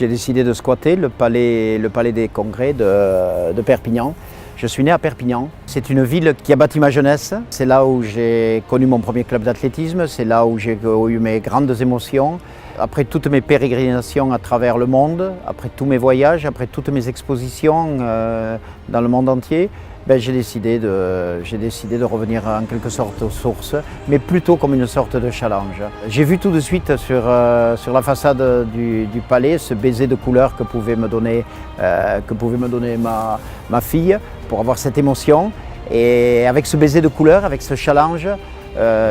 J'ai décidé de squatter le palais des congrès de Perpignan. Je suis né à Perpignan. C'est une ville qui a bâti ma jeunesse. C'est là où j'ai connu mon premier club d'athlétisme. C'est là où j'ai eu mes grandes émotions. Après toutes mes pérégrinations à travers le monde, après tous mes voyages, après toutes mes expositions dans le monde entier, j'ai décidé de revenir en quelque sorte aux sources, mais plutôt comme une sorte de challenge. J'ai vu tout de suite sur la façade du palais ce baiser de couleur que pouvait me donner ma fille pour avoir cette émotion. Et avec ce baiser de couleur, avec ce challenge,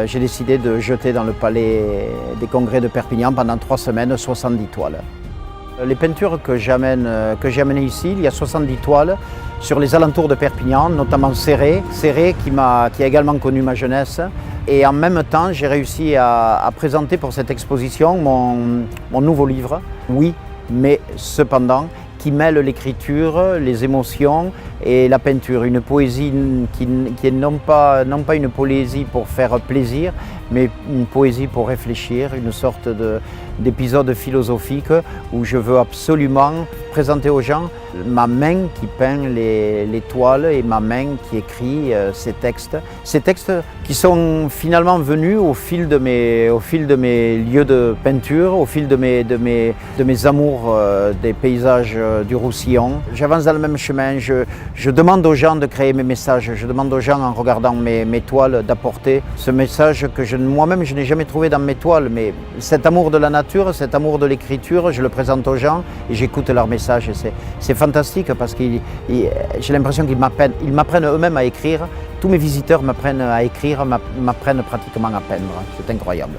j'ai décidé de jeter dans le palais des congrès de Perpignan pendant 3 semaines 70 toiles. Les peintures que j'ai amenées ici, il y a 70 toiles sur les alentours de Perpignan, notamment Céré qui a également connu ma jeunesse. Et en même temps, j'ai réussi à présenter pour cette exposition mon nouveau livre, Oui, mais cependant, qui mêle l'écriture, les émotions et la peinture. Une poésie qui est non pas une poésie pour faire plaisir, mais une poésie pour réfléchir, une sorte d'épisode philosophique où je veux absolument présenter aux gens ma main qui peint les toiles et ma main qui écrit ces textes qui sont finalement venus au fil de mes lieux de peinture, au fil de mes amours des paysages du Roussillon. J'avance dans le même chemin, je demande aux gens de créer mes messages, je demande aux gens en regardant mes toiles d'apporter ce message que moi-même je n'ai jamais trouvé dans mes toiles, mais cet amour de la nature, cet amour de l'écriture, je le présente aux gens et j'écoute leurs messages. Et c'est fantastique parce que j'ai l'impression qu'ils m'apprennent eux-mêmes à écrire. Tous mes visiteurs m'apprennent à écrire, m'apprennent pratiquement à peindre. C'est incroyable.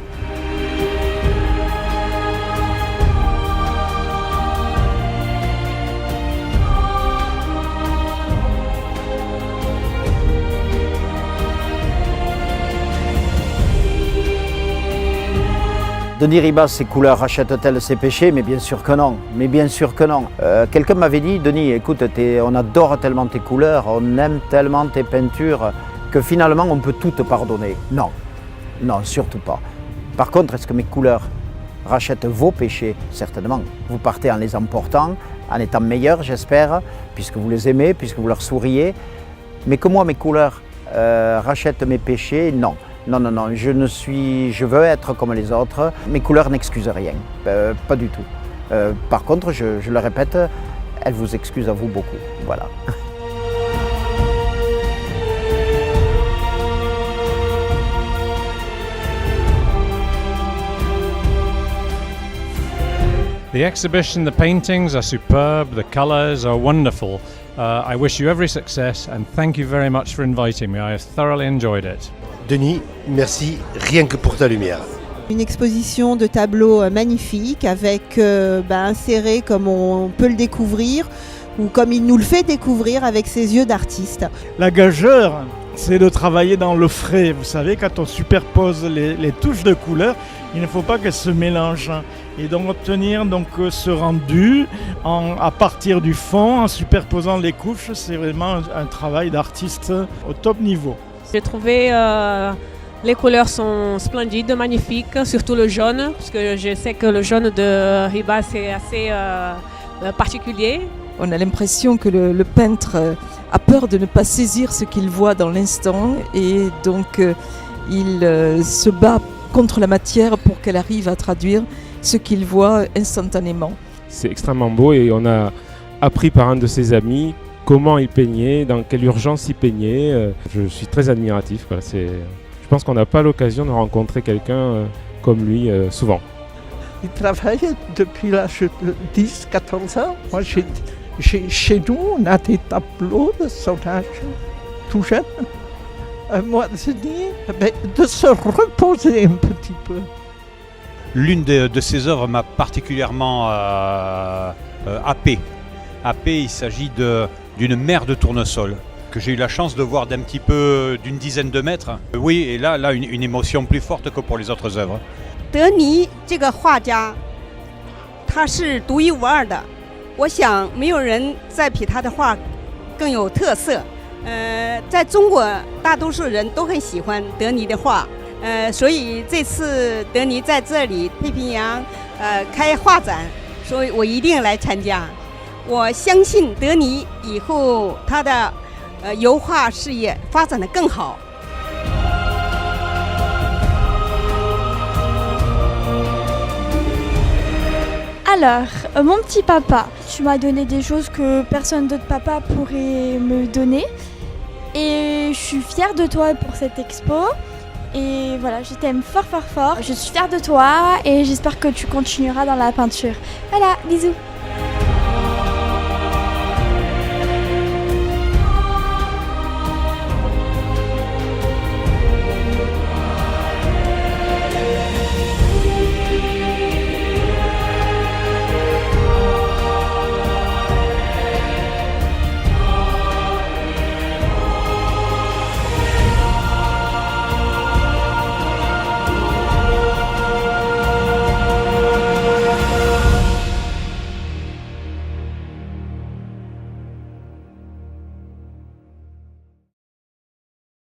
Denis Ribas, ses couleurs rachètent-elles ses péchés? Mais bien sûr que non. Quelqu'un m'avait dit, Denis, écoute, on adore tellement tes couleurs, on aime tellement tes peintures, que finalement on peut tout te pardonner. Non, surtout pas. Par contre, est-ce que mes couleurs rachètent vos péchés? Certainement. Vous partez en les emportant, en étant meilleurs, j'espère, puisque vous les aimez, puisque vous leur souriez. Mais que moi, mes couleurs rachètent mes péchés? Non. Non, je veux être comme les autres. Mes couleurs n'excusent rien, pas du tout. Par contre, je le répète, elles vous excusent à vous beaucoup. Voilà. The exhibition, the paintings are superb, the colours are wonderful. I wish you every success and thank you very much for inviting me. I have thoroughly enjoyed it. Denis, merci rien que pour ta lumière. Une exposition de tableaux magnifiques avec un Céré comme on peut le découvrir ou comme il nous le fait découvrir avec ses yeux d'artiste. La gageure, c'est de travailler dans le frais. Vous savez, quand on superpose les touches de couleurs, il ne faut pas qu'elles se mélangent. Et donc obtenir ce rendu à partir du fond, en superposant les couches, c'est vraiment un travail d'artiste au top niveau. J'ai trouvé les couleurs sont splendides, magnifiques, surtout le jaune, parce que je sais que le jaune de Ribas est assez particulier. On a l'impression que le peintre a peur de ne pas saisir ce qu'il voit dans l'instant et donc il se bat contre la matière pour qu'elle arrive à traduire ce qu'il voit instantanément. C'est extrêmement beau et on a appris par un de ses amis comment il peignait, dans quelle urgence il peignait. Je suis très admiratif. Je pense qu'on n'a pas l'occasion de rencontrer quelqu'un comme lui souvent. Il travaille depuis l'âge de 10-14 ans. Moi, chez nous, on a des tableaux de son âge, tout jeune. Moi, je dis de se reposer un petit peu. L'une de ses œuvres m'a particulièrement happé. Il s'agit d'une mer de tournesol que j'ai eu la chance de voir d'une dizaine de mètres. Oui, et là une émotion plus forte que pour les autres œuvres. 德尼这个画家，他是独一无二的，我想没有人再比他的画更有特色。在中国大多数人都很喜欢德尼的画，所以这次德尼在这里太平洋开画展，所以我一定来参加。我相信德尼以后他的油画事业发展得更好。Alors, mon petit papa, tu m'as donné des choses que personne d'autre papa pourrait me donner. Et je suis fière de toi pour cette expo. Et voilà, je t'aime fort fort fort. Je suis fière de toi et j'espère que tu continueras dans la peinture. Voilà, bisous.